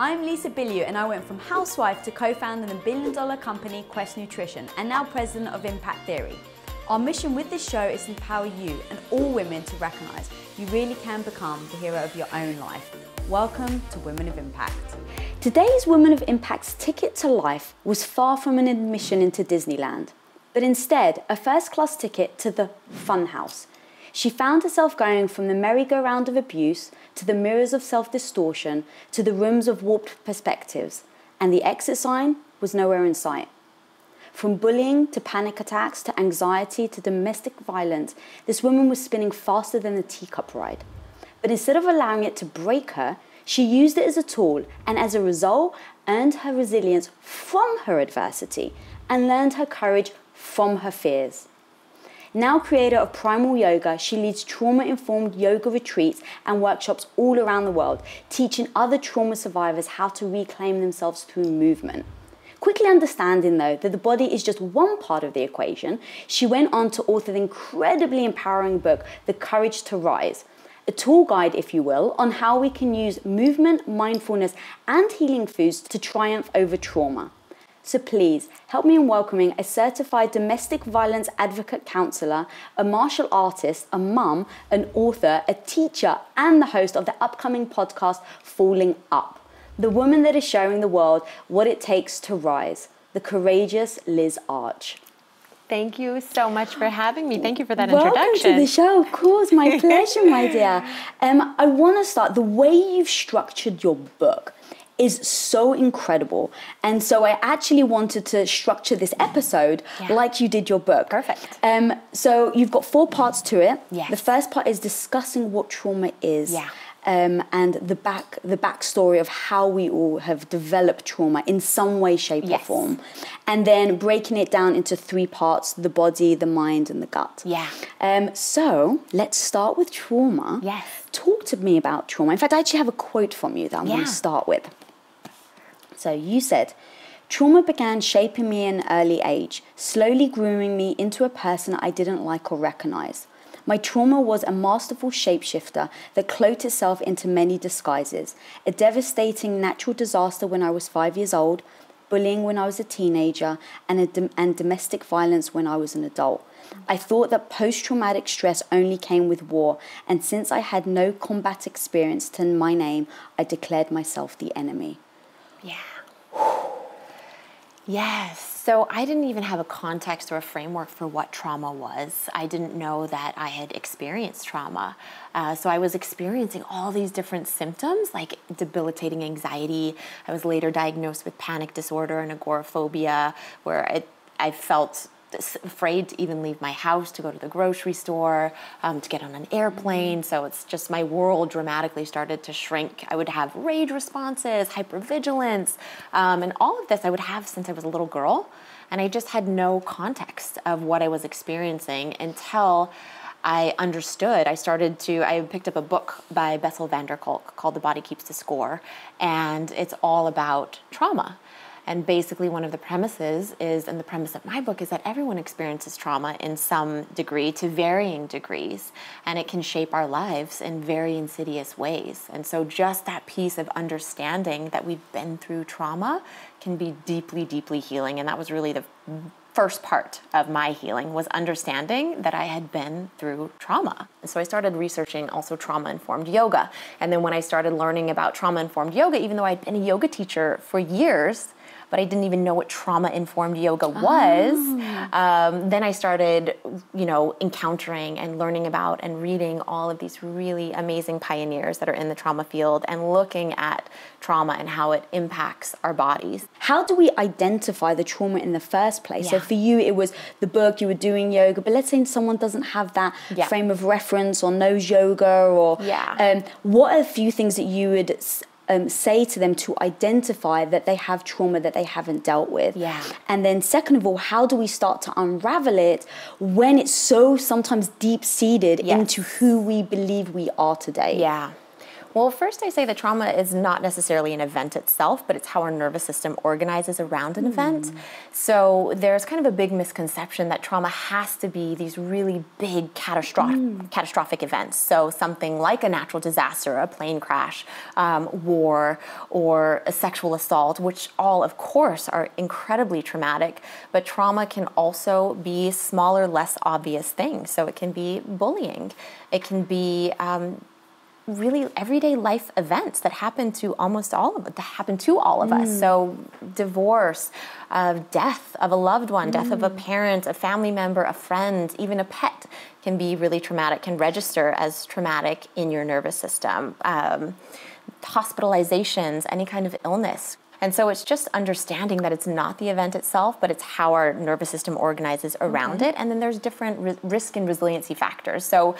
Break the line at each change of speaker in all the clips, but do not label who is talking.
I'm Lisa Bilyeu and I went from housewife to co-founder the billion-dollar company Quest Nutrition and now president of Impact Theory. Our mission with this show is to empower you and all women to recognize you really can become the hero of your own life. Welcome to Women of Impact. Today's Women of Impact's ticket to life was far from an admission into Disneyland, but instead a first-class ticket to the funhouse. She found herself going from the merry-go-round of abuse to the mirrors of self-distortion to the rooms of warped perspectives, and the exit sign was nowhere in sight. From bullying to panic attacks to anxiety to domestic violence, this woman was spinning faster than the teacup ride. But instead of allowing it to break her, she used it as a tool and as a result earned her resilience from her adversity and learned her courage from her fears. Now creator of Primal Yoga, she leads trauma-informed yoga retreats and workshops all around the world, teaching other trauma survivors how to reclaim themselves through movement. Quickly understanding, though, that the body is just one part of the equation, she went on to author the incredibly empowering book, The Courage to Rise, a tool guide, if you will, on how we can use movement, mindfulness, and healing foods to triumph over trauma. So please, help me in welcoming a certified domestic violence advocate counselor, a martial artist, a mum, an author, a teacher, and the host of the upcoming podcast, Falling Up. The woman that is showing the world what it takes to rise, the courageous Liz Arch.
Thank you so much for having me. Thank you for that
introduction.
introduction.
Welcome to the show, of course. My pleasure, my dear. I want to start, the way you've structured your book is so incredible. And so I actually wanted to structure this episode like you did your book.
Perfect.
So you've got 4 parts to it.
Yes.
The first part is discussing what trauma is.
Yeah.
And the backstory of how we all have developed trauma in some way, shape, or form. And then breaking it down into 3 parts, the body, the mind, and the gut.
Yeah.
So let's start with trauma.
Yes.
Talk to me about trauma. In fact, I actually have a quote from you that I'm going to start with. So you said, trauma began shaping me in an early age, slowly grooming me into a person I didn't like or recognize. My trauma was a masterful shapeshifter that cloaked itself into many disguises. A devastating natural disaster when I was 5 years old, bullying when I was a teenager, and domestic violence when I was an adult. I thought that post-traumatic stress only came with war, and since I had no combat experience to my name, I declared myself the enemy.
Yeah. Yes. So I didn't even have a context or a framework for what trauma was. I didn't know that I had experienced trauma. So I was experiencing all these different symptoms, like debilitating anxiety. I was later diagnosed with panic disorder and agoraphobia, where I felt afraid to even leave my house, to go to the grocery store, to get on an airplane. So it's just my world dramatically started to shrink. I would have rage responses, hypervigilance, and all of this I would have since I was a little girl. And I just had no context of what I was experiencing until I understood. I picked up a book by Bessel van der Kolk called The Body Keeps the Score, and it's all about trauma. And basically one of the premises is, and the premise of my book is that everyone experiences trauma in some degree to varying degrees, and it can shape our lives in very insidious ways. And so just that piece of understanding that we've been through trauma can be deeply, deeply healing. And that was really the first part of my healing, was understanding that I had been through trauma. And so I started researching also trauma-informed yoga. And then when I started learning about trauma-informed yoga, even though I'd been a yoga teacher for years, but I didn't even know what trauma-informed yoga was. Then I started, encountering and learning about and reading all of these really amazing pioneers that are in the trauma field and looking at trauma and how it impacts our bodies.
How do we identify the trauma in the first place? So for you, it was the book, you were doing yoga, but let's say someone doesn't have that frame of reference or knows yoga, or what are a few things that you would say to them to identify that they have trauma that they haven't dealt with? And then second of all, how do we start to unravel it when it's so sometimes deep-seated into who we believe we are today?
Well, first I say that trauma is not necessarily an event itself, but it's how our nervous system organizes around an event. So there's kind of a big misconception that trauma has to be these really big catastrophic events. So something like a natural disaster, a plane crash, war, or a sexual assault, which all, of course, are incredibly traumatic. But trauma can also be smaller, less obvious things. So it can be bullying. It can be really everyday life events that happen to almost all of it, that happen to all of us. So divorce, death of a loved one, death of a parent, a family member, a friend, even a pet can be really traumatic, can register as traumatic in your nervous system. Hospitalizations, any kind of illness. And so it's just understanding that it's not the event itself, but it's how our nervous system organizes around it. And then there's different risk and resiliency factors. So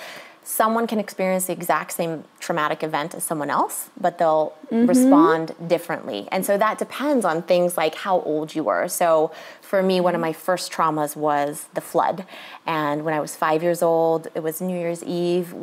someone can experience the exact same traumatic event as someone else, but they'll respond differently. And so that depends on things like how old you were. So for me, one of my first traumas was the flood. And when I was 5 years old, it was New Year's Eve.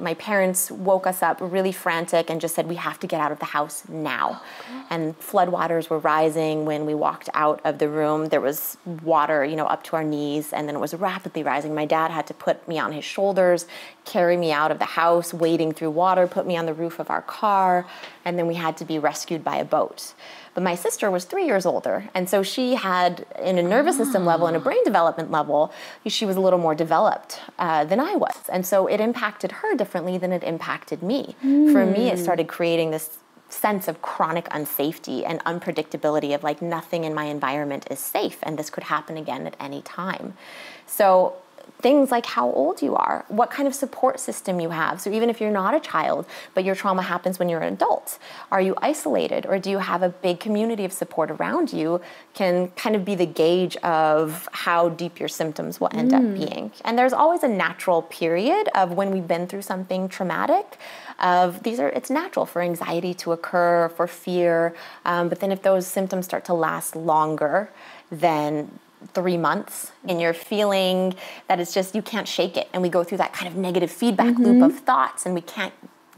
My parents woke us up really frantic and just said, we have to get out of the house now. And floodwaters were rising. When we walked out of the room, there was water, up to our knees, and then it was rapidly rising. My dad had to put me on his shoulders, carry me out of the house, wading through water, put me on the roof of our car, and then we had to be rescued by a boat. But my sister was 3 years older, and so she had, in a nervous system level and a brain development level, she was a little more developed than I was. And so it impacted her differently than it impacted me. For me, it started creating this sense of chronic unsafety and unpredictability of like nothing in my environment is safe, and this could happen again at any time. So things like how old you are, what kind of support system you have. So even if you're not a child, but your trauma happens when you're an adult, are you isolated, or do you have a big community of support around you, can kind of be the gauge of how deep your symptoms will end up being. And there's always a natural period of when we've been through something traumatic, it's natural for anxiety to occur, for fear, but then if those symptoms start to last longer than 3 months and you're feeling that it's just, you can't shake it, and we go through that kind of negative feedback loop of thoughts and we can't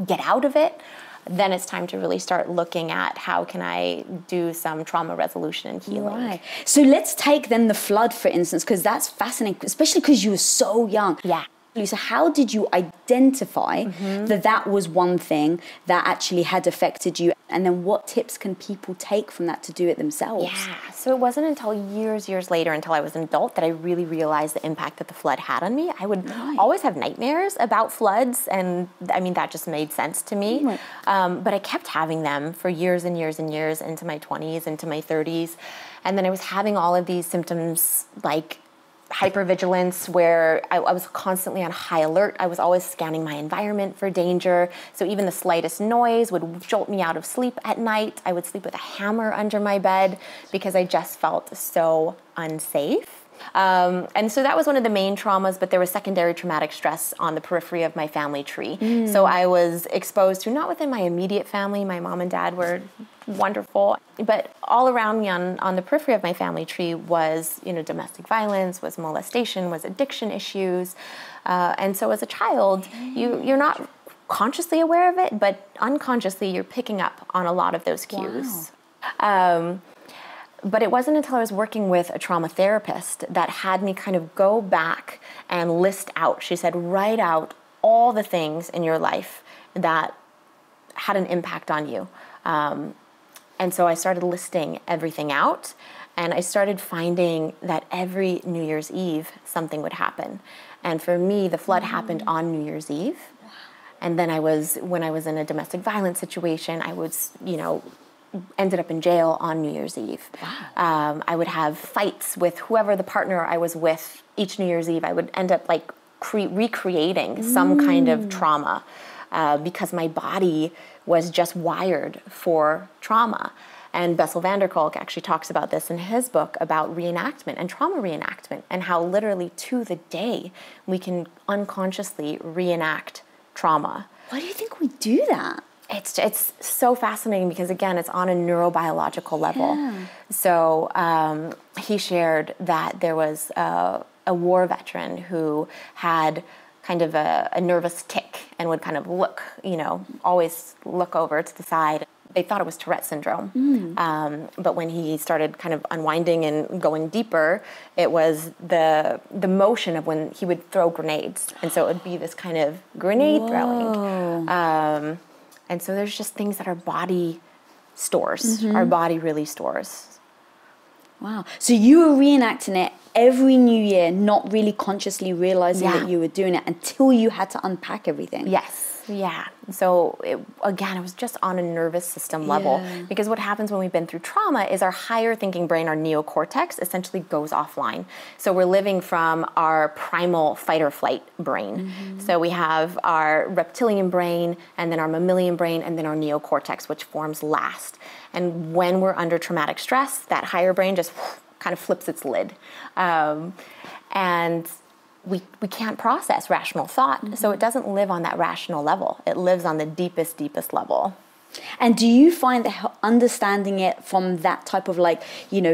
get out of it, then it's time to really start looking at how can I do some trauma resolution and healing.
Right. So let's take then the flood, for instance, because that's fascinating, especially because you were so young.
Yeah.
So how did you identify that was one thing that actually had affected you? And then what tips can people take from that to do it themselves?
Yeah, so it wasn't until years later, until I was an adult, that I really realized the impact that the flood had on me. I would always have nightmares about floods, and I mean, that just made sense to me. But I kept having them for years and years and years into my 20s, into my 30s. And then I was having all of these symptoms like hypervigilance, where I was constantly on high alert. I was always scanning my environment for danger. So even the slightest noise would jolt me out of sleep at night. I would sleep with a hammer under my bed because I just felt so unsafe. And so that was one of the main traumas, but there was secondary traumatic stress on the periphery of my family tree. So I was exposed to, not within my immediate family, my mom and dad were wonderful, but all around me on the periphery of my family tree was, domestic violence, was molestation, was addiction issues. And so as a child, you're not consciously aware of it, but unconsciously you're picking up on a lot of those cues. Wow. But it wasn't until I was working with a trauma therapist that had me kind of go back and list out. She said, write out all the things in your life that had an impact on you. And so I started listing everything out, and I started finding that every New Year's Eve, something would happen. And for me, the flood happened on New Year's Eve. And then when I was in a domestic violence situation, I was, ended up in jail on New Year's Eve. Wow. I would have fights with whoever the partner I was with each New Year's Eve. I would end up like recreating some kind of trauma because my body was just wired for trauma. And Bessel van der Kolk actually talks about this in his book about reenactment and trauma reenactment, and how literally to the day we can unconsciously reenact trauma.
Why do you think we do that?
It's so fascinating because, again, it's on a neurobiological level. Yeah. So he shared that there was a war veteran who had kind of a nervous tic and would kind of look, always look over to the side. They thought it was Tourette syndrome. But when he started kind of unwinding and going deeper, it was the motion of when he would throw grenades. And so it would be this kind of grenade throwing. And so there's just things that our body stores. Our body really stores.
Wow. So you were reenacting it every New Year, not really consciously realizing that you were doing it until you had to unpack everything.
Yes. Yeah. So it was just on a nervous system level, because what happens when we've been through trauma is our higher thinking brain, our neocortex, essentially goes offline. So we're living from our primal fight or flight brain. So we have our reptilian brain, and then our mammalian brain, and then our neocortex, which forms last. And when we're under traumatic stress, that higher brain just kind of flips its lid. And we can't process rational thought, so it doesn't live on that rational level. It lives on the deepest level.
And do you find that understanding it from that type of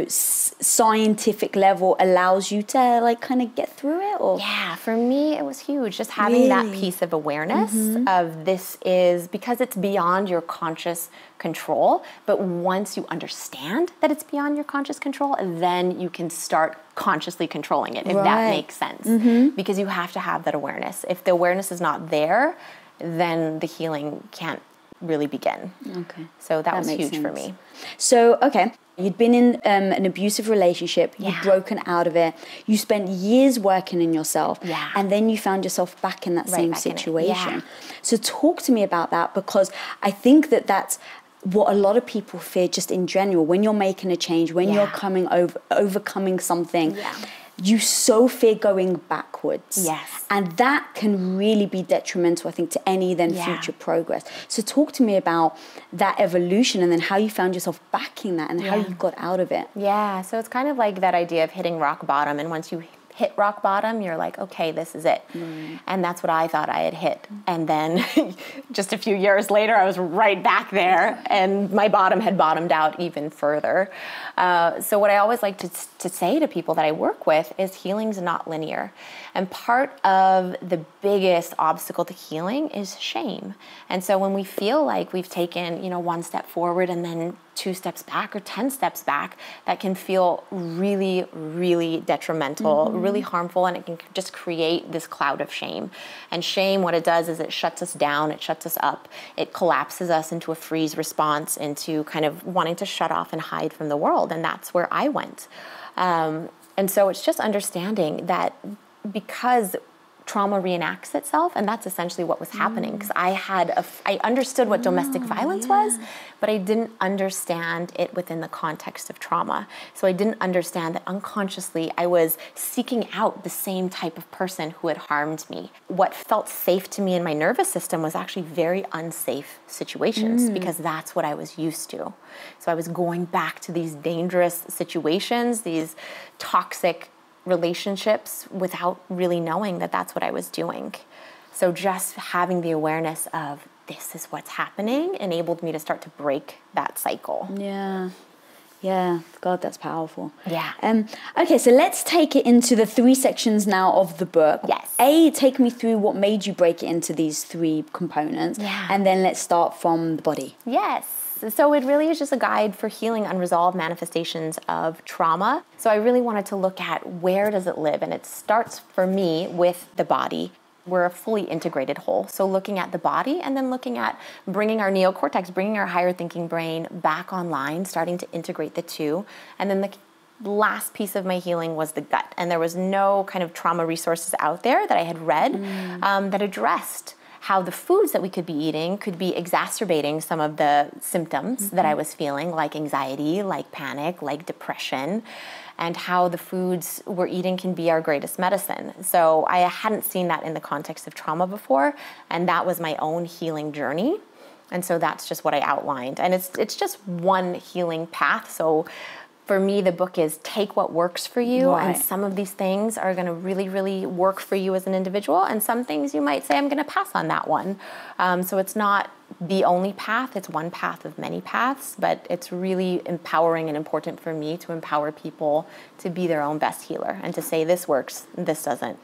scientific level allows you to kind of get through it? Or
yeah, for me it was huge, just having that piece of awareness of this is because it's beyond your conscious control. But once you understand that it's beyond your conscious control, then you can start consciously controlling it, if that makes sense. Because you have to have that awareness. If the awareness is not there, then the healing can't really begin. Okay. So that was huge for me.
So, you'd been in an abusive relationship, you'd broken out of it, you spent years working in yourself, and then you found yourself back in that same situation. So talk to me about that, because I think that that's what a lot of people fear just in general. When you're making a change, when you're overcoming something, you so fear going backwards.
Yes.
And that can really be detrimental, I think, to any future progress. So talk to me about that evolution and then how you found yourself back in that and how you got out of it.
Yeah, so it's kind of like that idea of hitting rock bottom. And once you hit rock bottom, you're like, okay, this is it. And that's what I thought I had hit. And then just a few years later, I was right back there, and my bottom had bottomed out even further. So what I always like to say to people that I work with is healing's not linear. And part of the biggest obstacle to healing is shame. And so when we feel like we've taken, one step forward and then 2 steps back or 10 steps back, that can feel really, really detrimental, really harmful, and it can just create this cloud of shame. And shame, what it does is it shuts us down, it shuts us up, it collapses us into a freeze response, into kind of wanting to shut off and hide from the world. And that's where I went. And so it's just understanding that because trauma reenacts itself, and that's essentially what was happening, because I understood what domestic violence was, but I didn't understand it within the context of trauma. So I didn't understand that unconsciously I was seeking out the same type of person who had harmed me. What felt safe to me in my nervous system was actually very unsafe situations, because that's what I was used to. So I was going back to these dangerous situations, these toxic relationships, without really knowing that that's what I was doing. So just having the awareness of this is what's happening enabled me to start to break that cycle.
Yeah, God, that's powerful.
Yeah.
Okay, so let's take it into the 3 sections now of the book.
Yes.
Take me through what made you break it into these 3 components, and then let's start from the body.
Yes. So it really is just a guide for healing unresolved manifestations of trauma. So I really wanted to look at where does it live? And it starts for me with the body. We're a fully integrated whole. So looking at the body and then looking at bringing our neocortex, bringing our higher thinking brain back online, starting to integrate the two. And then the last piece of my healing was the gut. And there was no kind of trauma resources out there that I had read that addressed how the foods that we could be eating could be exacerbating some of the symptoms that I was feeling, like anxiety, like panic, like depression, and how the foods we're eating can be our greatest medicine. So I hadn't seen that in the context of trauma before, and that was my own healing journey. And so that's just what I outlined. And it's just one healing path. So for me, the book is take what works for you. Right. And some of these things are going to really, really work for you as an individual. And some things you might say, I'm going to pass on that one. So it's not the only path. It's one path of many paths. But it's really empowering and important for me to empower people to be their own best healer and to say this works, this doesn't.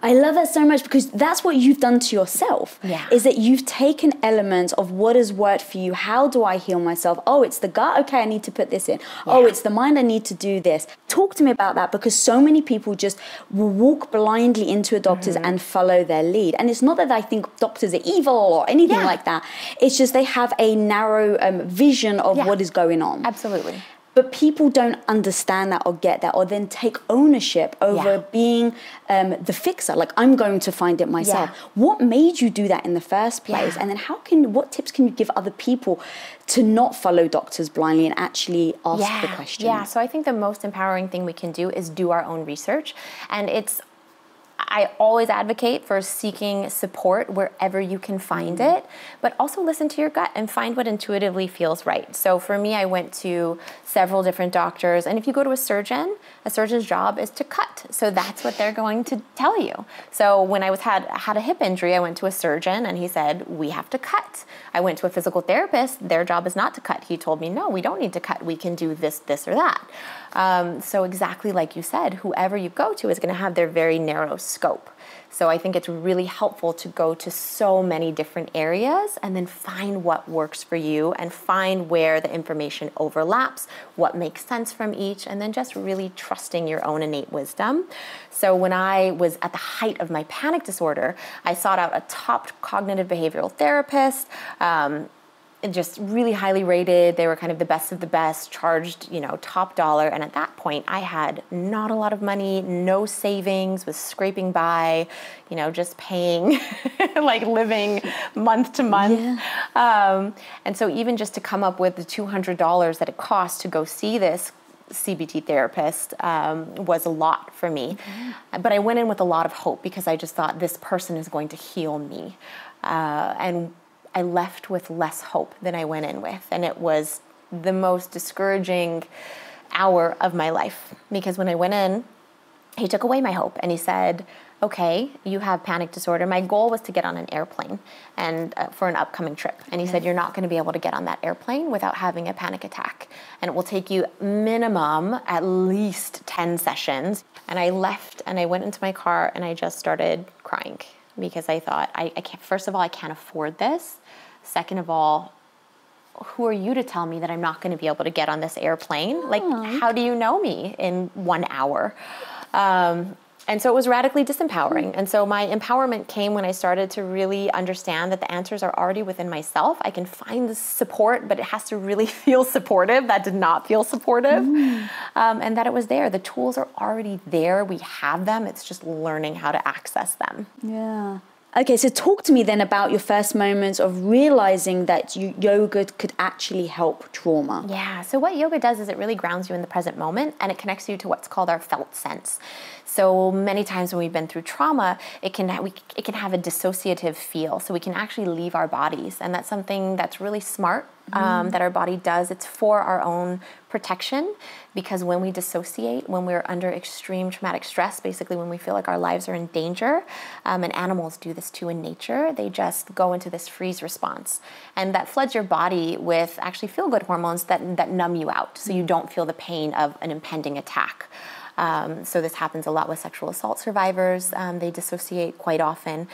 I love that so much, because that's what you've done to yourself.
Yeah.
Is that you've taken elements of what has worked for you. How do I heal myself? Oh, it's the gut. Okay, I need to put this in. Yeah. Oh, it's the mind. I need to do this. Talk to me about that, because so many people just will walk blindly into a doctor's and follow their lead. And it's not that I think doctors are evil or anything like that. It's just they have a narrow vision of what is going on.
Absolutely.
But people don't understand that or get that, or then take ownership over being the fixer. Like, I'm going to find it myself. Yeah. What made you do that in the first place? Yeah. And then what tips can you give other people to not follow doctors blindly and actually ask the questions?
Yeah, so I think the most empowering thing we can do is do our own research. And I always advocate for seeking support wherever you can find it, but also listen to your gut and find what intuitively feels right. So for me, I went to several different doctors, and if you go to a surgeon's job is to cut. So that's what they're going to tell you. So when I had a hip injury, I went to a surgeon and he said, we have to cut. I went to a physical therapist, their job is not to cut. He told me, no, we don't need to cut. We can do this, this, or that. So exactly like you said, whoever you go to is going to have their very narrow scope. So I think it's really helpful to go to so many different areas and then find what works for you and find where the information overlaps, what makes sense from each, and then just really trusting your own innate wisdom. So when I was at the height of my panic disorder, I sought out a top cognitive behavioral therapist, just really highly rated. They were kind of the best of the best, charged, top dollar. And at that point, I had not a lot of money, no savings, was scraping by, just paying, like living month to month. Yeah. And so even just to come up with the $200 that it cost to go see this CBT therapist was a lot for me. But I went in with a lot of hope because I just thought this person is going to heal me. And I left with less hope than I went in with. And it was the most discouraging hour of my life, because when I went in, he took away my hope and he said, okay, you have panic disorder. My goal was to get on an airplane and for an upcoming trip. And he said, you're not going to be able to get on that airplane without having a panic attack. And it will take you minimum at least 10 sessions. And I left and I went into my car and I just started crying, because I thought, I can't, first of all, I can't afford this. Second of all, who are you to tell me that I'm not going to be able to get on this airplane? Like, how do you know me in 1 hour? And so it was radically disempowering. And so my empowerment came when I started to really understand that the answers are already within myself. I can find the support, but it has to really feel supportive. That did not feel supportive. And that it was there. The tools are already there. We have them. It's just learning how to access them.
Yeah. Okay, so talk to me then about your first moments of realizing that yoga could actually help trauma.
Yeah, so what yoga does is it really grounds you in the present moment, and it connects you to what's called our felt sense. So many times when we've been through trauma, it can have a dissociative feel. So we can actually leave our bodies, and that's something that's really smart that our body does. It's for our own protection, because when we dissociate, when we're under extreme traumatic stress, basically when we feel like our lives are in danger, and animals do this too in nature, they just go into this freeze response. And that floods your body with actually feel-good hormones that numb you out, so you don't feel the pain of an impending attack. So this happens a lot with sexual assault survivors. They dissociate quite often.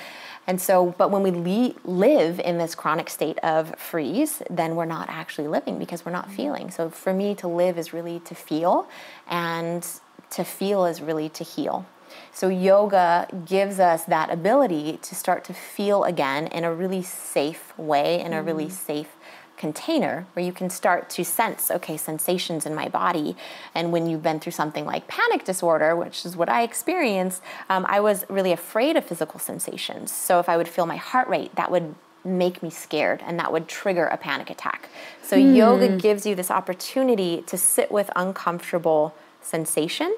And so, but when we live in this chronic state of freeze, then we're not actually living, because we're not feeling. So for me, to live is really to feel, and to feel is really to heal. So yoga gives us that ability to start to feel again in a really safe way, in a really safe container, where you can start to sense, okay, sensations in my body. And when you've been through something like panic disorder, which is what I experienced, I was really afraid of physical sensations. So if I would feel my heart rate, that would make me scared, and that would trigger a panic attack. So yoga gives you this opportunity to sit with uncomfortable sensation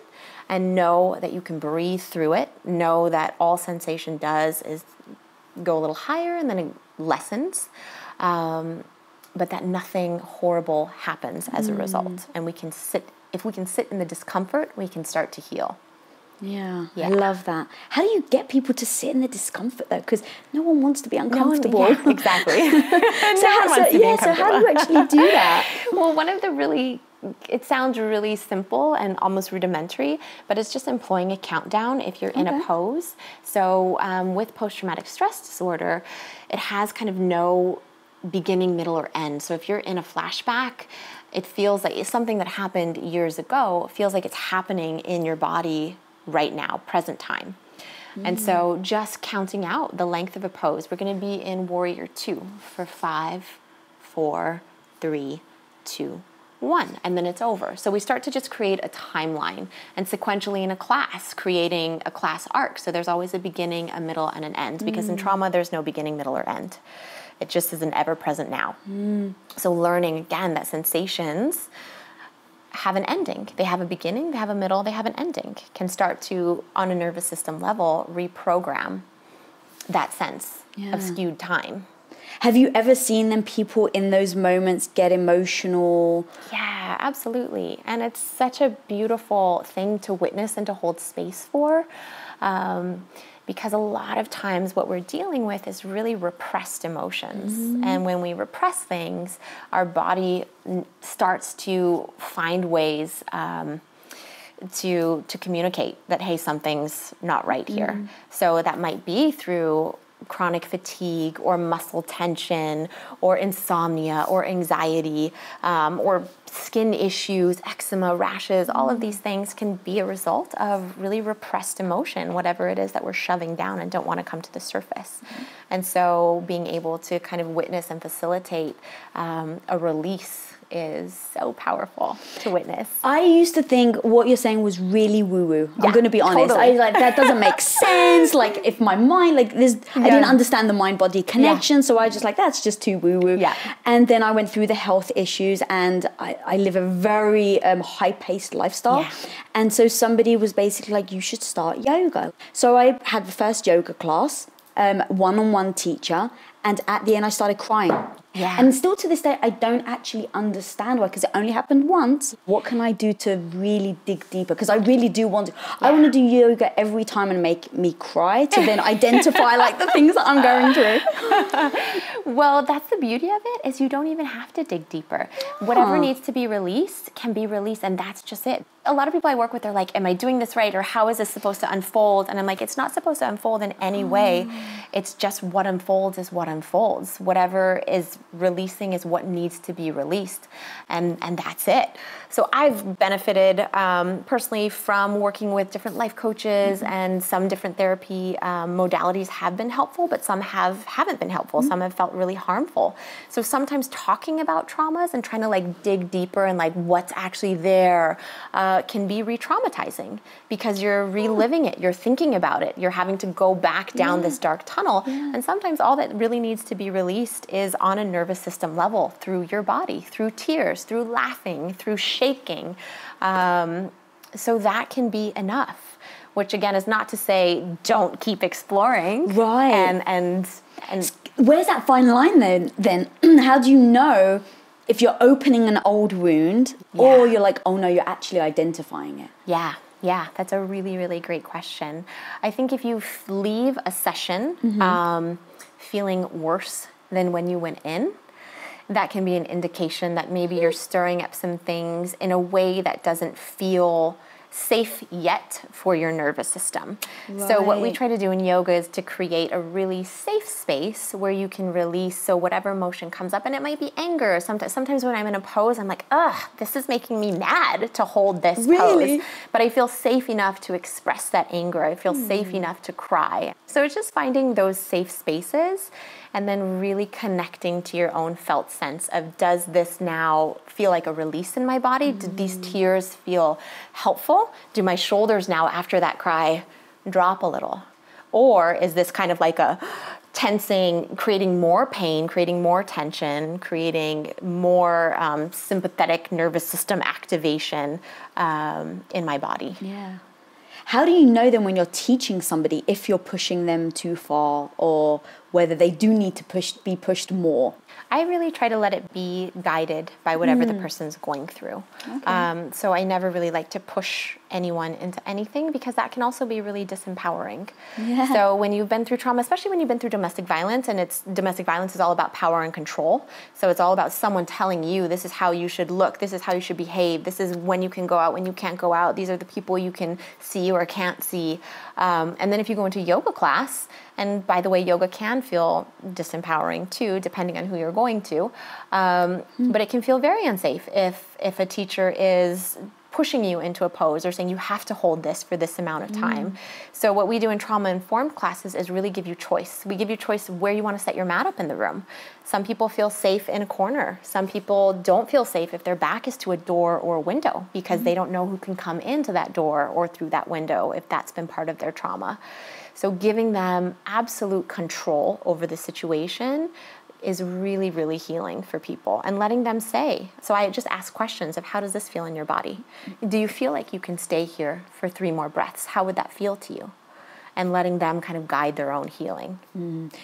and know that you can breathe through it, know that all sensation does is go a little higher and then it lessens. But that nothing horrible happens as a result. And if we can sit in the discomfort, we can start to heal.
Yeah, I love that. How do you get people to sit in the discomfort though? Because no one wants to be uncomfortable.
Exactly.
So how do you actually do that?
Well, one of the really it sounds really simple and almost rudimentary, but it's just employing a countdown if you're in a pose. So with post-traumatic stress disorder, it has kind of no beginning, middle, or end. So if you're in a flashback, it feels like it's something that happened years ago. It feels like it's happening in your body right now, present time. And so just counting out the length of a pose, we're going to be in Warrior 2 for 5, 4, 3, 2, 1, and then it's over. So we start to just create a timeline, and sequentially in a class, creating a class arc. So there's always a beginning, a middle, and an end, because in trauma, there's no beginning, middle, or end. It just is an ever-present now. So learning, again, that sensations have an ending. They have a beginning, they have a middle, they have an ending. Can start to, on a nervous system level, reprogram that sense of skewed time.
Have you ever seen them, people in those moments, get emotional?
Yeah, absolutely. And it's such a beautiful thing to witness and to hold space for. Because a lot of times what we're dealing with is really repressed emotions. And when we repress things, our body starts to find ways to communicate that, hey, something's not right here. So that might be through chronic fatigue or muscle tension or insomnia or anxiety or skin issues, eczema, rashes. All of these things can be a result of really repressed emotion, whatever it is that we're shoving down and don't want to come to the surface. And so being able to kind of witness and facilitate a release is so powerful to witness.
I used to think what you're saying was really woo-woo. I'm going to be honest.
Totally.
I was like, that doesn't make sense. Like, if my mind, like this, I didn't understand the mind-body connection. So I just like, that's just too woo-woo. And then I went through the health issues, and I live a very high-paced lifestyle. And so somebody was basically like, you should start yoga. So I had the first yoga class, one-on-one teacher. And at the end, I started crying. And still to this day, I don't actually understand why, because it only happened once. What can I do to really dig deeper? Because I really do want to. I want to do yoga every time and make me cry to then identify like the things that I'm going through.
Well, that's the beauty of it, is you don't even have to dig deeper. Whatever needs to be released can be released, and that's just it. A lot of people I work with are like, am I doing this right? Or how is this supposed to unfold? And I'm like, it's not supposed to unfold in any way. It's just what unfolds is what unfolds. Whatever is releasing is what needs to be released. And that's it. So I've benefited personally from working with different life coaches, and some different therapy modalities have been helpful, but some haven't been helpful. Some have felt really harmful. So sometimes talking about traumas and trying to like dig deeper and like what's actually there can be re-traumatizing, because you're reliving it, you're thinking about it, you're having to go back down this dark tunnel. And sometimes all that really needs to be released is on a nervous system level, through your body, through tears, through laughing, through shaking. So that can be enough, which again is not to say don't keep exploring.
Right.
And
where's that fine line then? How do you know if you're opening an old wound or you're like, oh no, you're actually identifying it?
Yeah, that's a really, really great question. I think if you leave a session feeling worse than when you went in, that can be an indication that maybe you're stirring up some things in a way that doesn't feel safe yet for your nervous system. So what we try to do in yoga is to create a really safe space where you can release, so whatever emotion comes up, and it might be anger. Sometimes when I'm in a pose, I'm like, ugh, this is making me mad to hold this pose. But I feel safe enough to express that anger. I feel safe enough to cry. So it's just finding those safe spaces and then really connecting to your own felt sense of, does this now feel like a release in my body? Did these tears feel helpful? Do my shoulders now after that cry drop a little? Or is this kind of like a tensing, creating more pain, creating more tension, creating more sympathetic nervous system activation in my body? How
do you know then when you're teaching somebody if you're pushing them too far or whether they do need to be pushed more?
I really try to let it be guided by whatever the person's going through. Okay. So I never really like to push anyone into anything, because that can also be really disempowering. Yeah. So when you've been through trauma, especially when you've been through domestic violence, and domestic violence is all about power and control. So it's all about someone telling you, this is how you should look, this is how you should behave, this is when you can go out, when you can't go out, these are the people you can see or can't see. And then if you go into yoga class, and by the way, yoga can feel disempowering too, depending on who you're going to. But it can feel very unsafe if a teacher is pushing you into a pose or saying you have to hold this for this amount of time. So what we do in trauma-informed classes is really give you choice. We give you choice where you want to set your mat up in the room. Some people feel safe in a corner. Some people don't feel safe if their back is to a door or a window, because they don't know who can come into that door or through that window if that's been part of their trauma. So giving them absolute control over the situation is really, really healing for people, and letting them say. So I just ask questions of, how does this feel in your body? Do you feel like you can stay here for 3 more breaths? How would that feel to you? And letting them kind of guide their own healing.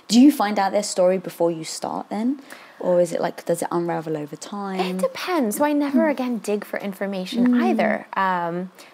Do you find out their story before you start then? Or is it like, does it unravel over time?
It depends. So I never, again, dig for information either.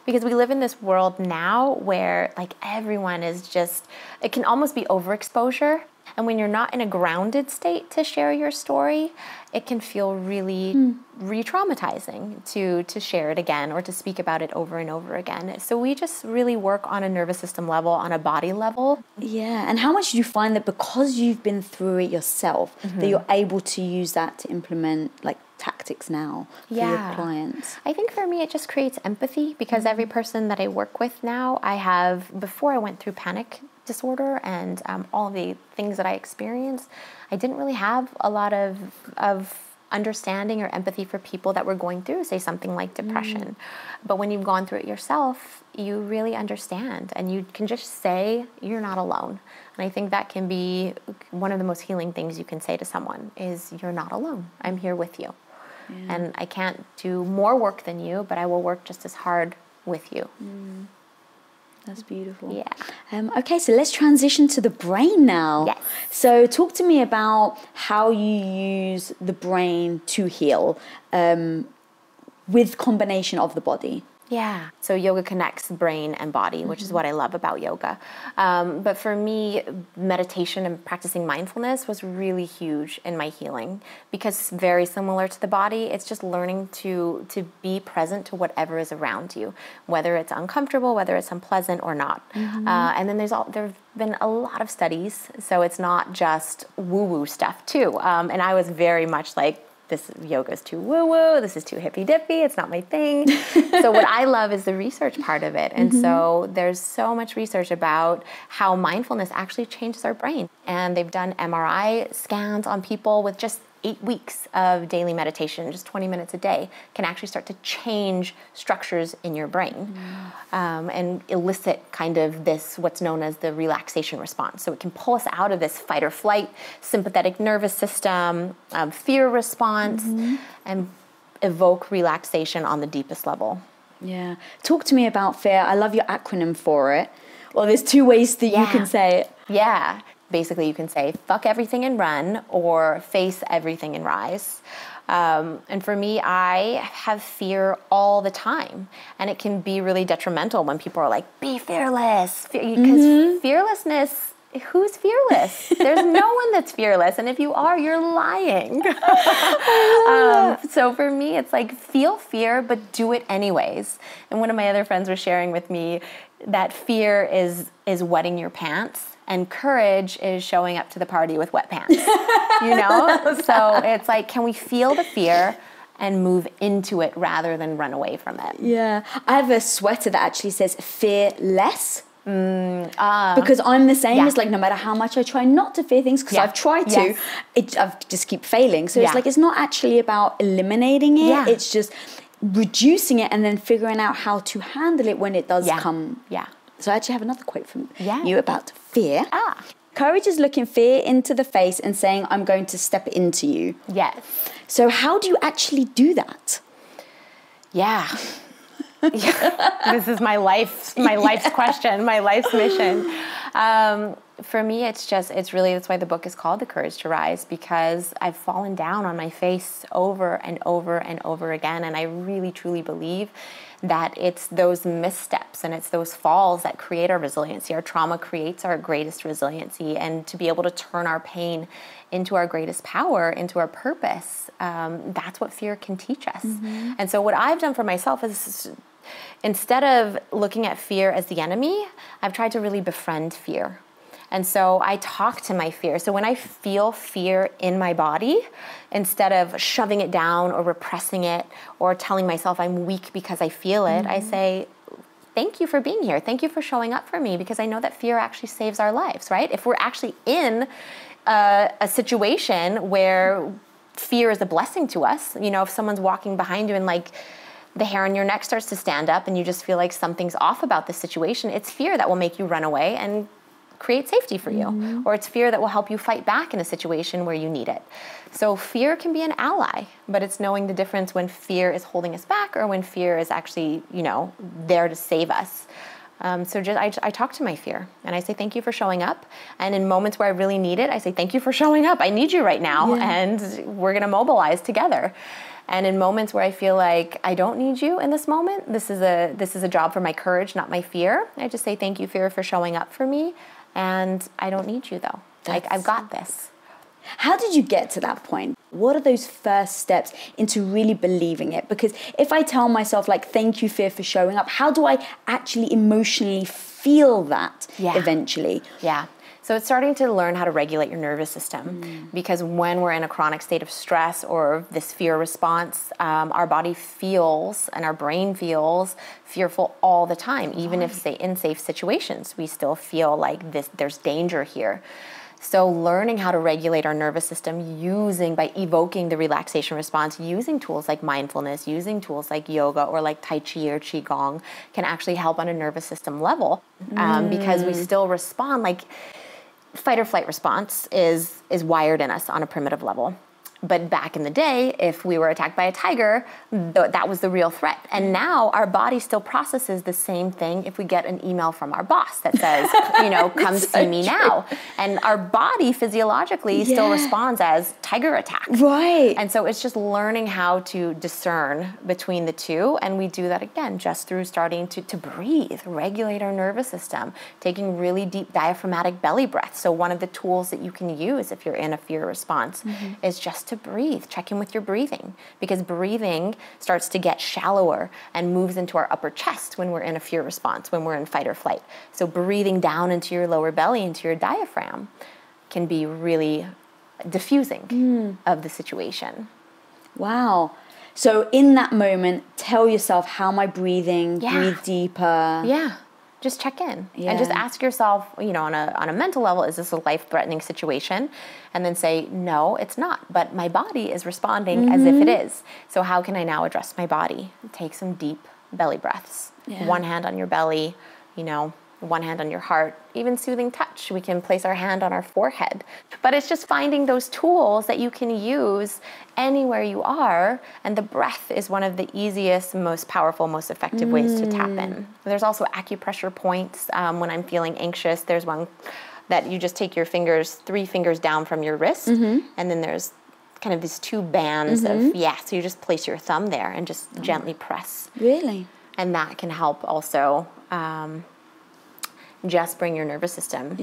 Because we live in this world now where like everyone is just, it can almost be overexposure. And when you're not in a grounded state to share your story, it can feel really re-traumatizing to share it again or to speak about it over and over again. So we just really work on a nervous system level, on a body level.
Yeah. And how much do you find that because you've been through it yourself, that you're able to use that to implement like tactics now for your clients?
I think for me it just creates empathy, because every person that I work with now, I have, before I went through panic disorder and all the things that I experienced, I didn't really have a lot of understanding or empathy for people that were going through, say, something like depression. But when you've gone through it yourself, you really understand, and you can just say you're not alone. And I think that can be one of the most healing things you can say to someone is, you're not alone. I'm here with you. And I can't do more work than you, but I will work just as hard with you.
That's beautiful.
Yeah.
Okay, so let's transition to the brain now.
Yes.
So talk to me about how you use the brain to heal with combination of the body.
Yeah. So yoga connects brain and body, which is what I love about yoga. But for me, meditation and practicing mindfulness was really huge in my healing, because very similar to the body, it's just learning to be present to whatever is around you, whether it's uncomfortable, whether it's unpleasant or not. And then there have been a lot of studies, so it's not just woo-woo stuff too. And I was very much like, this yoga is too woo-woo, this is too hippy-dippy, it's not my thing. So what I love is the research part of it. And so there's so much research about how mindfulness actually changes our brain. And they've done MRI scans on people with just 8 weeks of daily meditation, just 20 minutes a day, can actually start to change structures in your brain and elicit kind of this, what's known as the relaxation response. So it can pull us out of this fight or flight, sympathetic nervous system, fear response, and evoke relaxation on the deepest level.
Yeah. Talk to me about fear. I love your acronym for it. Well, there's 2 ways that you can say it.
Yeah. Basically, you can say, fuck everything and run, or face everything and rise. And for me, I have fear all the time. And it can be really detrimental when people are like, be fearless. Because fearlessness, who's fearless? There's no one that's fearless. And if you are, you're lying. So for me, it's like, feel fear, but do it anyways. And one of my other friends was sharing with me that fear is wetting your pants. And courage is showing up to the party with wet pants, you know? So it's like, can we feel the fear and move into it rather than run away from it? Yeah.
I have a sweater that actually says fear less. Because I'm the same. It's like, no matter how much I try not to fear things, because I've tried to, I just keep failing. So it's like, it's not actually about eliminating it. It's just reducing it and then figuring out how to handle it when it does come. So I actually have another quote from you about fear. Courage is looking fear into the face and saying, I'm going to step into you.
Yes.
So how do you actually do that?
This is my life's question, my life's mission. For me, it's why the book is called The Courage to Rise, because I've fallen down on my face over and over and over again. And I really, truly believe that it's those missteps and it's those falls that create our resiliency. Our trauma creates our greatest resiliency, and to be able to turn our pain into our greatest power, into our purpose, that's what fear can teach us. And so what I've done for myself is, instead of looking at fear as the enemy, I've tried to really befriend fear. And so I talk to my fear. So when I feel fear in my body, instead of shoving it down or repressing it or telling myself I'm weak because I feel it, I say, thank you for being here. Thank you for showing up for me, because I know that fear actually saves our lives, right? If we're actually in a situation where fear is a blessing to us, if someone's walking behind you and like the hair on your neck starts to stand up and you just feel like something's off about the situation, it's fear that will make you run away and create safety for you, or it's fear that will help you fight back in a situation where you need it. So fear can be an ally, but it's knowing the difference when fear is holding us back or when fear is actually, there to save us. So I talk to my fear and I say, thank you for showing up. And in moments where I really need it, I say, thank you for showing up. I need you right now. And we're going to mobilize together. And in moments where I feel like I don't need you in this moment, this is a job for my courage, not my fear. I just say, thank you, fear, for showing up for me. And I don't need you, though. I've got this.
How did you get to that point? What are those first steps into really believing it? Because if I tell myself, like, thank you, fear, for showing up, how do I actually emotionally feel that eventually?
Yeah. So it's starting to learn how to regulate your nervous system, because when we're in a chronic state of stress or this fear response, our body feels and our brain feels fearful all the time. Even if, say, in safe situations, we still feel like there's danger here. So learning how to regulate our nervous system by evoking the relaxation response, using tools like mindfulness, using tools like yoga or like Tai Chi or Qigong can actually help on a nervous system level, because we still respond like fight or flight response is wired in us on a primitive level. But back in the day, if we were attacked by a tiger, that was the real threat. And now our body still processes the same thing if we get an email from our boss that says, come see me now. And our body physiologically still responds as tiger attack.
Right.
And so it's just learning how to discern between the two. And we do that, again, just through starting to breathe, regulate our nervous system, taking really deep diaphragmatic belly breaths. So one of the tools that you can use if you're in a fear response is just to breathe. Check in with your breathing, because breathing starts to get shallower and moves into our upper chest when we're in a fear response, when we're in fight or flight. So breathing down into your lower belly, into your diaphragm, can be really diffusing of the situation.
Wow. So in that moment, tell yourself, how am I breathing? Breathe deeper.
Yeah. Just check in and just ask yourself, on a mental level, is this a life-threatening situation? And then say, no, it's not. But my body is responding as if it is. So how can I now address my body? Take some deep belly breaths. One hand on your belly, one hand on your heart, even soothing touch. We can place our hand on our forehead. But it's just finding those tools that you can use anywhere you are. And the breath is one of the easiest, most powerful, most effective ways to tap in. There's also acupressure points. When I'm feeling anxious, there's one that you just take your fingers, 3 fingers down from your wrist. And then there's kind of these 2 bands of, so you just place your thumb there and just gently press.
Really?
And that can help also just bring your nervous system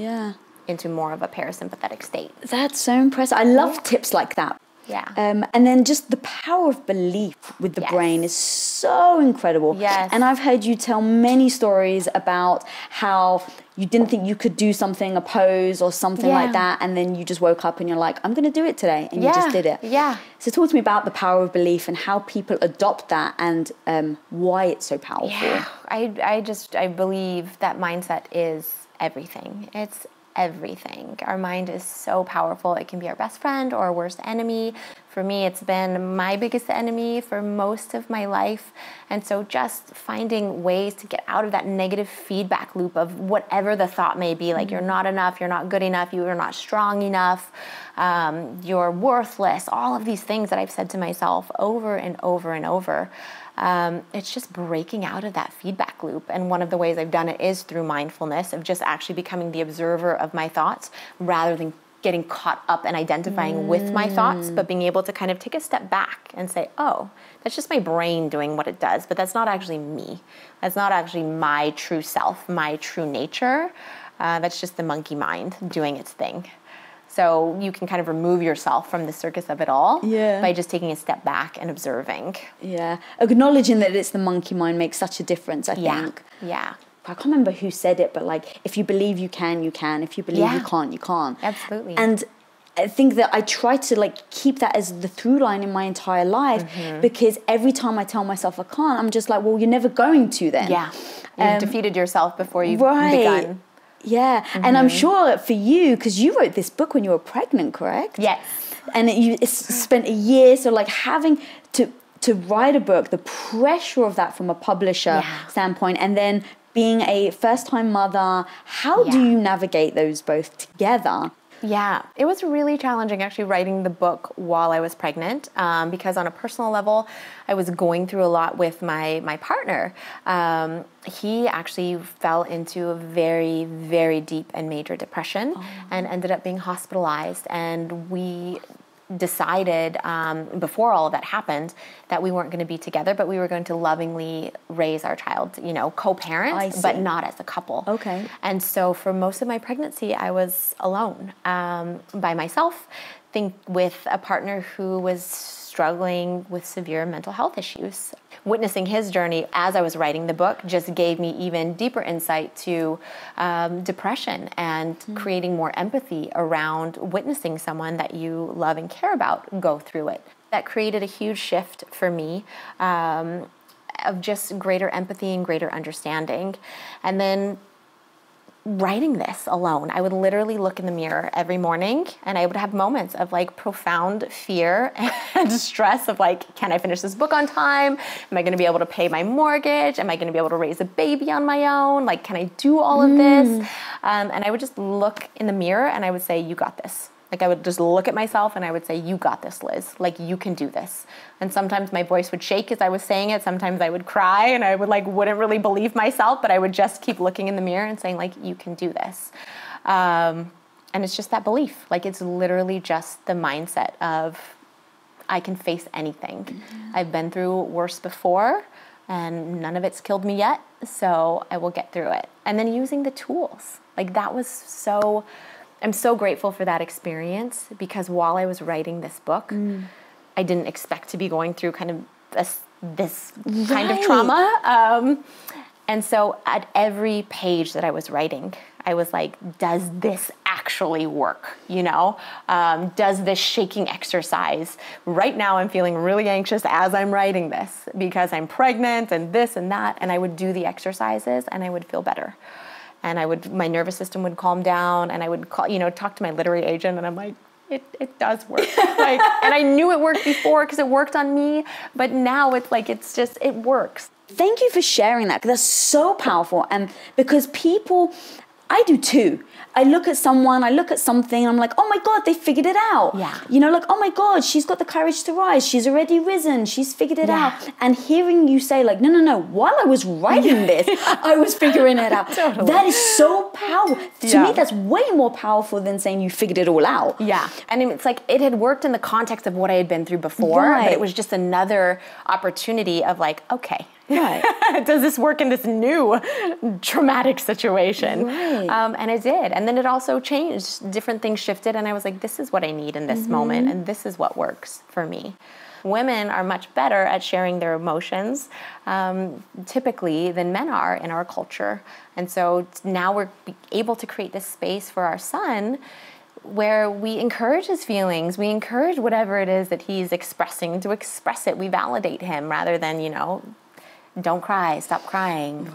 into more of a parasympathetic state.
That's so impressive. I love tips like that.
Yeah.
And then just the power of belief with the brain is so incredible.
Yes.
And I've heard you tell many stories about how you didn't think you could do something, a pose or something like that, and then you just woke up and you're like, I'm going to do it today, and you just did it.
Yeah.
So talk to me about the power of belief and how people adopt that and why it's so powerful.
Yeah. I believe that mindset is everything. It's everything. Our mind is so powerful. It can be our best friend or our worst enemy. For me, it's been my biggest enemy for most of my life. And so just finding ways to get out of that negative feedback loop of whatever the thought may be, like you're not enough, you're not good enough, you're not strong enough, you're worthless, all of these things that I've said to myself over and over and over. It's just breaking out of that feedback loop. And one of the ways I've done it is through mindfulness, of just actually becoming the observer of my thoughts rather than getting caught up and identifying with my thoughts, but being able to kind of take a step back and say, oh, that's just my brain doing what it does, but that's not actually me. That's not actually my true self, my true nature. That's just the monkey mind doing its thing. So you can kind of remove yourself from the circus of it all by just taking a step back and observing.
Yeah. Acknowledging that it's the monkey mind makes such a difference, I think.
Yeah.
I can't remember who said it, but like, if you believe you can, you can. If you believe you can't, you can't.
Absolutely.
And I think that I try to like keep that as the through line in my entire life, because every time I tell myself I can't, I'm just like, well, you're never going to then.
Yeah. You've defeated yourself before you've begun.
Yeah. And I'm sure for you, because you wrote this book when you were pregnant, correct?
Yes.
And you spent a year, so like having to write a book, the pressure of that from a publisher standpoint, and then being a first-time mother, how do you navigate those both together?
Yeah, it was really challenging actually writing the book while I was pregnant, because on a personal level, I was going through a lot with my partner. He actually fell into a very, very deep and major depression and ended up being hospitalized. And we decided before all of that happened that we weren't going to be together, but we were going to lovingly raise our child, co-parent, but not as a couple.
Okay.
And so for most of my pregnancy, I was alone, by myself, with a partner who was struggling with severe mental health issues. Witnessing his journey as I was writing the book just gave me even deeper insight to depression and creating more empathy around witnessing someone that you love and care about go through it. That created a huge shift for me of just greater empathy and greater understanding. And then writing this alone, I would literally look in the mirror every morning and I would have moments of like profound fear and stress of like, can I finish this book on time? Am I going to be able to pay my mortgage? Am I going to be able to raise a baby on my own? Like, can I do all of this? And I would just look in the mirror and I would say, you got this. Like, I would just look at myself and I would say, you got this, Liz. Like, you can do this. And sometimes my voice would shake as I was saying it. Sometimes I would cry and I would wouldn't really believe myself, but I would just keep looking in the mirror and saying, like, you can do this. And it's just that belief. Like, it's literally just the mindset of, I can face anything. I've been through worse before and none of it's killed me yet. So I will get through it. And then using the tools. Like, that was I'm so grateful for that experience, because while I was writing this book, I didn't expect to be going through kind of this kind of trauma. And so at every page that I was writing, I was like, does this actually work? Does this shaking exercise? Right now I'm feeling really anxious as I'm writing this because I'm pregnant and this and that. And I would do the exercises and I would feel better. And my nervous system would calm down, and I would talk to my literary agent, and I'm like, it does work. And I knew it worked before because it worked on me, but now it's like, it works.
Thank you for sharing that, because that's so powerful. And because I do too. I look at someone, I look at something, and I'm like, oh my God, they figured it out.
Yeah.
Oh my God, she's got the courage to rise. She's already risen. She's figured it out. And hearing you say like, no, while I was writing this, I was figuring it out.
Totally.
That is so powerful. To me, that's way more powerful than saying you figured it all out.
Yeah. And it's like, it had worked in the context of what I had been through before, but it was just another opportunity of like, okay, does this work in this new traumatic situation?
Right.
And it did. And then it also changed. Different things shifted. And I was like, this is what I need in this moment. And this is what works for me. Women are much better at sharing their emotions, typically, than men are in our culture. And so now we're able to create this space for our son where we encourage his feelings. We encourage whatever it is that he's expressing to express it. We validate him rather than, don't cry, stop crying.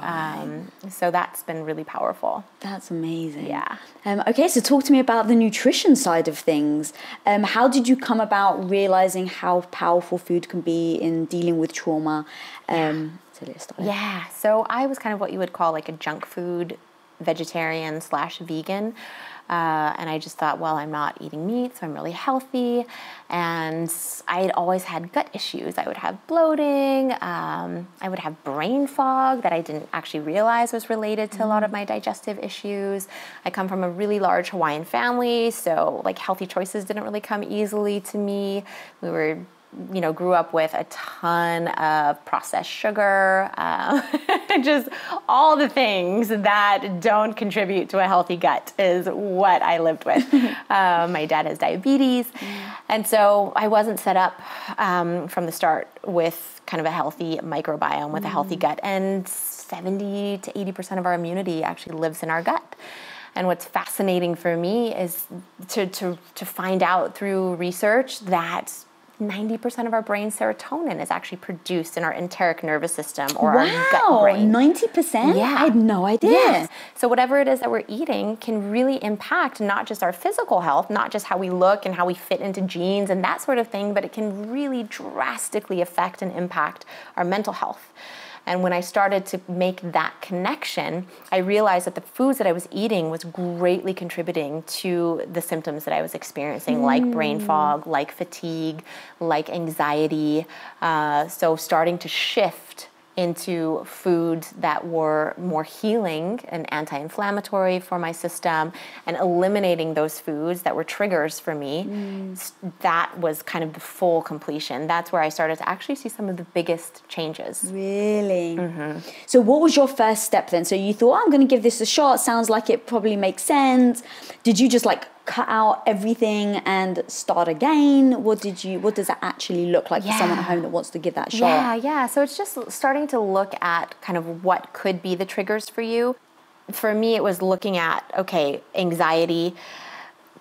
So that's been really powerful.
That's amazing.
Yeah.
Okay, so talk to me about the nutrition side of things. How did you come about realizing how powerful food can be in dealing with trauma? So let's start.
Yeah, so I was kind of what you would call like a junk food vegetarian / vegan. And I just thought, well, I'm not eating meat, so I'm really healthy. And I had always had gut issues. I would have bloating. I would have brain fog that I didn't actually realize was related to a lot of my digestive issues. I come from a really large Hawaiian family, so like healthy choices didn't really come easily to me. We were grew up with a ton of processed sugar, just all the things that don't contribute to a healthy gut is what I lived with. My dad has diabetes. And so I wasn't set up from the start with kind of a healthy microbiome, with a healthy gut. And 70 to 80% of our immunity actually lives in our gut. And what's fascinating for me is to find out through research that 90% of our brain serotonin is actually produced in our enteric nervous system or our gut brain.
90%?
Yeah.
I had no idea.
Yes. So whatever it is that we're eating can really impact not just our physical health, not just how we look and how we fit into jeans and that sort of thing, but it can really drastically affect and impact our mental health. And when I started to make that connection, I realized that the foods that I was eating was greatly contributing to the symptoms that I was experiencing, like brain fog, like fatigue, like anxiety. So starting to shift into foods that were more healing and anti-inflammatory for my system and eliminating those foods that were triggers for me, that was kind of the full completion. That's where I started to actually see some of the biggest changes.
Really? So what was your first step then? So you thought, I'm going to give this a shot. Sounds like it probably makes sense. Did you just like cut out everything and start again? What does that actually look like for someone at home that wants to give that a shot?
Yeah. So it's just starting to look at kind of what could be the triggers for you. For me, it was looking at, okay, anxiety.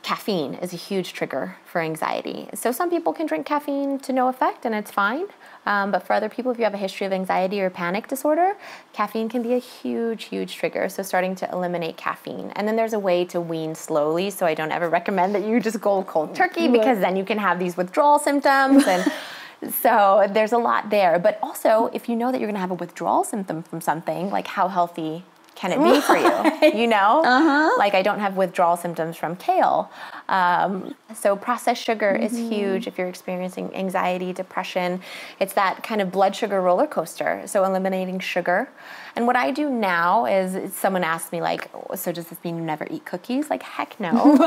Caffeine is a huge trigger for anxiety. So some people can drink caffeine to no effect and it's fine. But for other people, if you have a history of anxiety or panic disorder, caffeine can be a huge, huge trigger. So starting to eliminate caffeine. And then there's a way to wean slowly. So I don't ever recommend that you just go cold turkey because then you can have these withdrawal symptoms. And so there's a lot there. But also, if you know that you're going to have a withdrawal symptom from something, like how healthy can it be for you? Like I don't have withdrawal symptoms from kale. So processed sugar is huge if you're experiencing anxiety, depression. It's that kind of blood sugar roller coaster. So eliminating sugar. And what I do now is someone asks me like, so does this mean you never eat cookies? Like, heck no.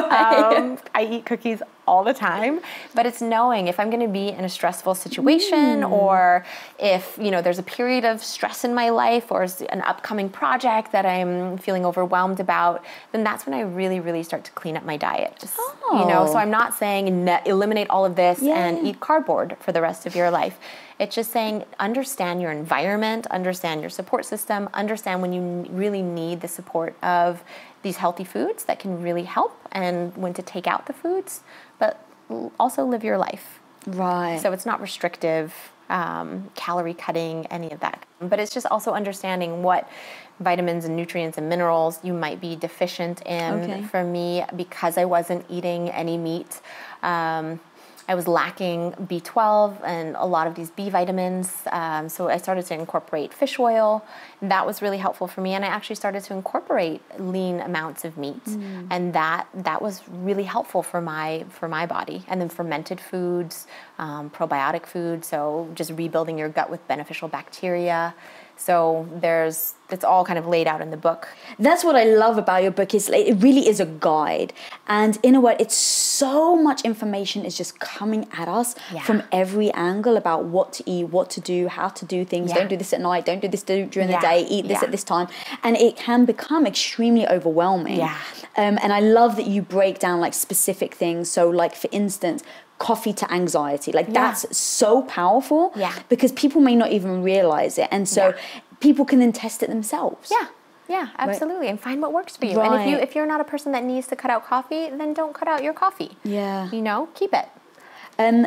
I eat cookies all the time, but it's knowing if I'm going to be in a stressful situation or if, there's a period of stress in my life or an upcoming project that I'm feeling overwhelmed about, then that's when I really, really start to clean up my diet. So I'm not saying eliminate all of this and eat cardboard for the rest of your life. It's just saying understand your environment, understand your support system, understand when you really need the support of these healthy foods that can really help and when to take out the foods, but also live your life.
Right.
So it's not restrictive, calorie cutting, any of that. But it's just also understanding what vitamins and nutrients and minerals you might be deficient in.
Okay.
For me, because I wasn't eating any meat, I was lacking B12 and a lot of these B vitamins. So I started to incorporate fish oil. And that was really helpful for me. And I actually started to incorporate lean amounts of meat. And that was really helpful for my body. And then fermented foods, probiotic foods. So just rebuilding your gut with beneficial bacteria. So it's all kind of laid out in the book.
That's what I love about your book is it really is a guide. And in a way, it's so much information is just coming at us from every angle about what to eat, what to do, how to do things. Don't do this at night, don't do this during the day, eat this at this time. And it can become extremely overwhelming. And I love that you break down like specific things. So like, for instance, coffee to anxiety, that's so powerful because people may not even realize it. And so people can then test it themselves.
Yeah, absolutely. Right. And find what works for you. Right. And if you're not a person that needs to cut out coffee, then don't cut out your coffee.
Yeah.
Keep it.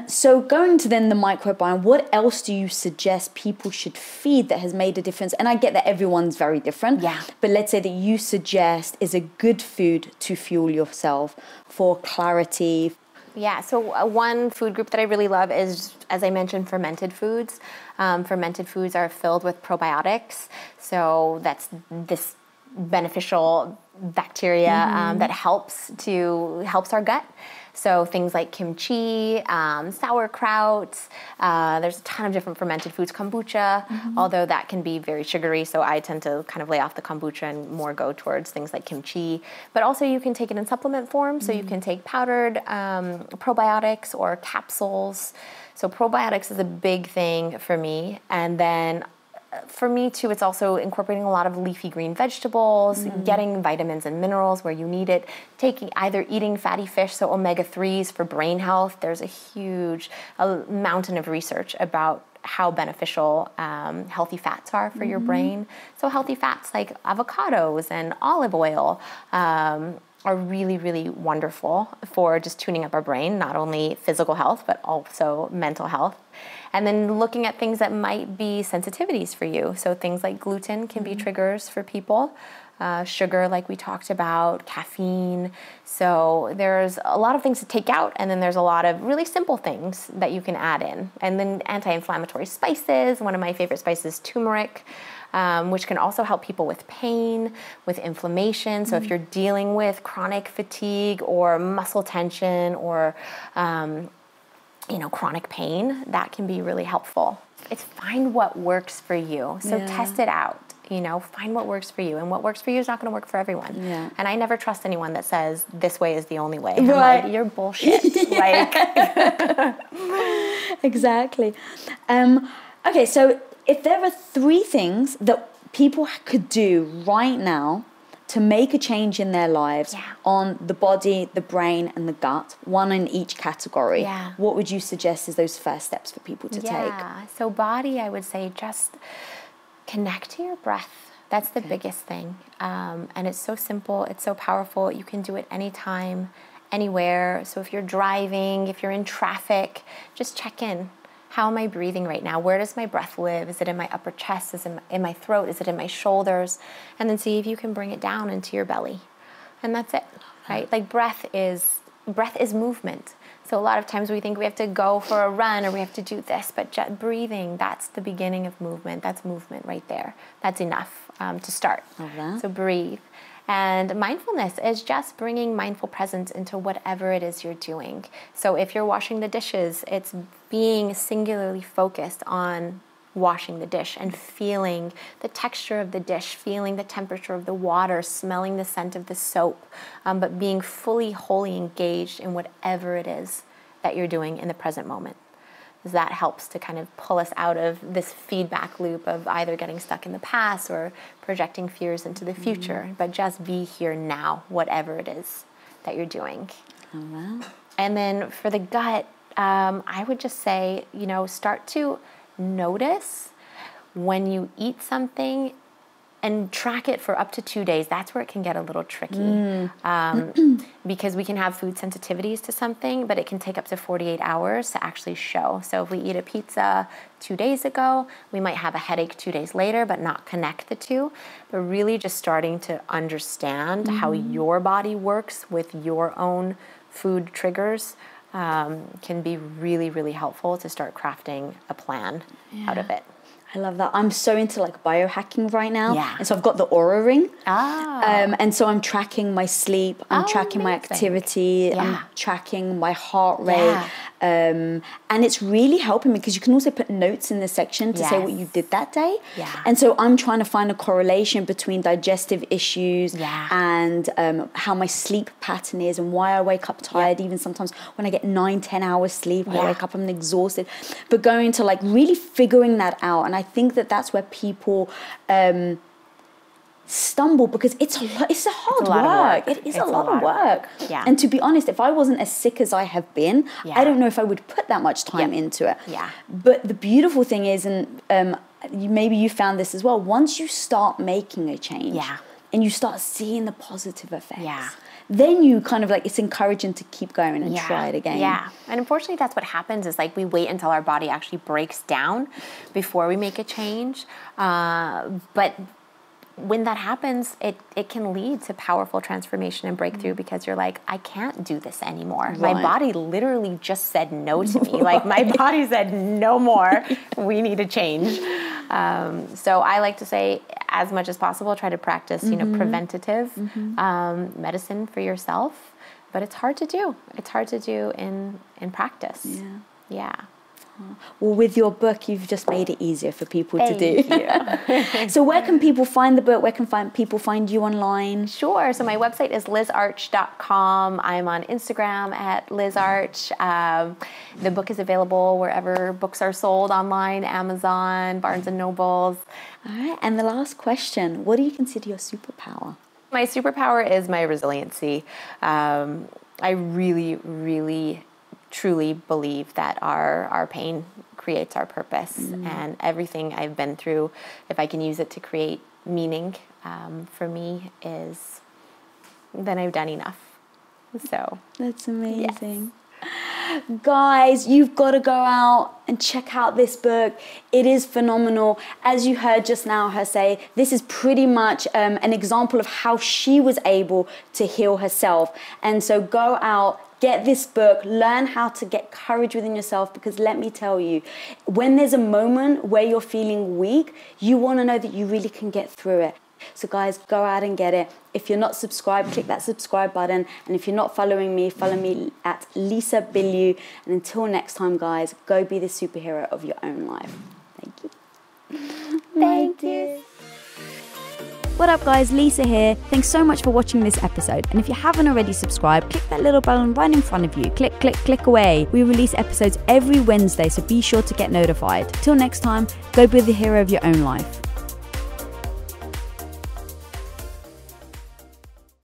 So going to then the microbiome, what else do you suggest people should feed that has made a difference? And I get that everyone's very different.
Yeah.
But let's say that you suggest is a good food to fuel yourself for clarity.
Yeah, so one food group that I really love is, as I mentioned, fermented foods. Fermented foods are filled with probiotics. So that's this beneficial bacteria that helps our gut. So things like kimchi, sauerkraut, there's a ton of different fermented foods, kombucha, although that can be very sugary, so I tend to kind of lay off the kombucha and more go towards things like kimchi. But also you can take it in supplement form, so you can take powdered probiotics or capsules. So probiotics is a big thing for me. And then for me too, it's also incorporating a lot of leafy green vegetables, getting vitamins and minerals where you need it, eating fatty fish, so omega-3s for brain health. There's a mountain of research about how beneficial healthy fats are for your brain. So healthy fats like avocados and olive oil are really, really wonderful for just tuning up our brain, not only physical health, but also mental health. And then looking at things that might be sensitivities for you. So things like gluten can be triggers for people. Sugar, like we talked about, caffeine. So there's a lot of things to take out, and then there's a lot of really simple things that you can add in. And then anti-inflammatory spices. One of my favorite spices is turmeric, which can also help people with pain, with inflammation. So if you're dealing with chronic fatigue or muscle tension or chronic pain, that can be really helpful. It's find what works for you. So test it out. Find what works for you. And what works for you is not going to work for everyone. Yeah. And I never trust anyone that says this way is the only way. I'm like, you're bullshit.
Exactly. Okay, so if there are 3 things that people could do right now to make a change in their lives on the body, the brain, and the gut, one in each category, what would you suggest is those first steps for people to take?
Yeah, so body, I would say just connect to your breath. That's the biggest thing. And it's so simple, it's so powerful. You can do it anytime, anywhere. So if you're driving, if you're in traffic, just check in. How am I breathing right now? Where does my breath live? Is it in my upper chest? Is it in my throat? Is it in my shoulders? And then see if you can bring it down into your belly. And that's it, right? Like breath is movement. So a lot of times we think we have to go for a run or we have to do this, but breathing, that's the beginning of movement. That's movement right there. That's enough to start. So breathe. And mindfulness is just bringing mindful presence into whatever it is you're doing. So if you're washing the dishes, it's being singularly focused on washing the dish and feeling the texture of the dish, feeling the temperature of the water, smelling the scent of the soap, but being fully, wholly engaged in whatever it is that you're doing in the present moment. That helps to kind of pull us out of this feedback loop of either getting stuck in the past or projecting fears into the future, but just be here now, whatever it is that you're doing. And then for the gut, I would just say, start to notice when you eat something and track it for up to 2 days. That's where it can get a little tricky because we can have food sensitivities to something, but it can take up to 48 hours to actually show. So if we eat a pizza 2 days ago, we might have a headache 2 days later, but not connect the two. But really just starting to understand how your body works with your own food triggers can be really, really helpful to start crafting a plan out of it.
I love that. I'm so into biohacking right now. And so I've got the Aura Ring. And so I'm tracking my sleep. I'm tracking my activity. I'm tracking my heart rate. And it's really helping me because you can also put notes in the section to say what you did that day. And so I'm trying to find a correlation between digestive issues and how my sleep pattern is and why I wake up tired. Even sometimes when I get 9-10 hours sleep, I wake up, I'm exhausted. But going to really figuring that out. And I think that that's where people stumble because it's a hard work. It is a lot of work. And to be honest, if I wasn't as sick as I have been, I don't know if I would put that much time into it. But the beautiful thing is, and maybe you found this as well, once you start making a change, and you start seeing the positive effects.
Yeah.
Then you kind of like, it's encouraging to keep going and try it again.
Yeah. And unfortunately, that's what happens is like we wait until our body actually breaks down before we make a change. But when that happens, it can lead to powerful transformation and breakthrough because you're like, I can't do this anymore.
Right.
My body literally just said no to me. Like my body said no more. We need to change. So I like to say, as much as possible, try to practice, preventative medicine for yourself. But it's hard to do. It's hard to do in practice.
Yeah.
Yeah.
Well, with your book, you've just made it easier for people to do.
Thank you.
So where can people find the book? Where can people find you online?
Sure. So my website is lizarch.com. I'm on Instagram at lizarch. The book is available wherever books are sold online, Amazon, Barnes & Nobles.
All right. And the last question, what do you consider your superpower?
My superpower is my resiliency. I really, really truly believe that our pain creates our purpose, and everything I've been through, if I can use it to create meaning for me, then I've done enough. So
that's amazing. Yes. Guys, you've got to go out and check out this book. It is phenomenal. As you heard just now her say, this is pretty much an example of how she was able to heal herself. And so go out, get this book, learn how to get courage within yourself, because let me tell you, when there's a moment where you're feeling weak, you want to know that you really can get through it. So guys, go out and get it. If you're not subscribed, click that subscribe button. And if you're not following me, follow me at Lisa Bilyeu. And until next time, guys, go be the superhero of your own life. Thank you.
Thank you.
What up guys, Lisa here. Thanks so much for watching this episode. And if you haven't already subscribed, click that little button right in front of you. Click, click, click away. We release episodes every Wednesday, so be sure to get notified. Till next time, go be the hero of your own life.